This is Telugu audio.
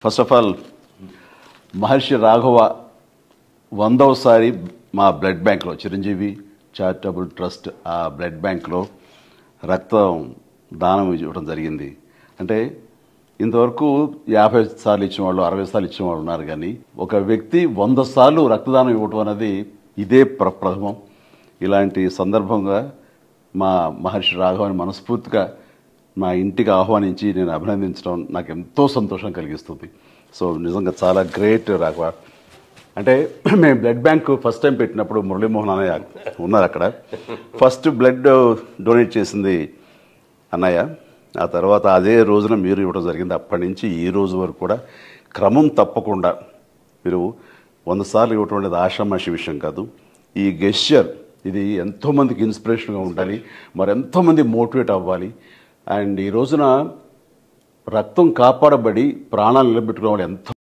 ఫస్ట్ ఆఫ్ ఆల్ మహర్షి రాఘవ 100వసారి మా బ్లడ్ బ్యాంక్లో చిరంజీవి చారిటబుల్ ట్రస్ట్ ఆ బ్లడ్ బ్యాంక్లో రక్తం దానం ఇవ్వడం జరిగింది. అంటే ఇంతవరకు 50 సార్లు ఇచ్చిన వాళ్ళు 60 సార్లు ఇచ్చిన వాళ్ళు ఉన్నారు, కానీ ఒక వ్యక్తి 100 సార్లు రక్తదానం ఇవ్వడం అనేది ఇదే ప్రథమం. ఇలాంటి సందర్భంగా మా మహర్షి రాఘవని మనస్ఫూర్తిగా మా ఇంటికి ఆహ్వానించి నేను అభినందించడం నాకు ఎంతో సంతోషం కలిగిస్తుంది. సో నిజంగా చాలా గ్రేట్ రాఘవ. అంటే మేము బ్లడ్ బ్యాంక్ ఫస్ట్ టైం పెట్టినప్పుడు మురళీమోహన్ అన్నయ్య ఉన్నారు అక్కడ. ఫస్ట్ బ్లడ్ డొనేట్ చేసింది అన్నయ్య, ఆ తర్వాత అదే రోజున మీరు ఇవ్వడం జరిగింది. అప్పటి నుంచి ఈ రోజు వరకు కూడా క్రమం తప్పకుండా మీరు 100 సార్లు ఇవ్వటం అనేది ఆషామాషి విషయం కాదు. ఈ గెస్చర్ ఇది ఎంతోమందికి ఇన్స్పిరేషన్గా ఉండాలి, మరి ఎంతోమంది మోటివేట్ అవ్వాలి. అండ్ ఈ రోజున రక్తం కాపాడబడి ప్రాణాలు నిలబెట్టుకునే వాళ్ళు ఎంతో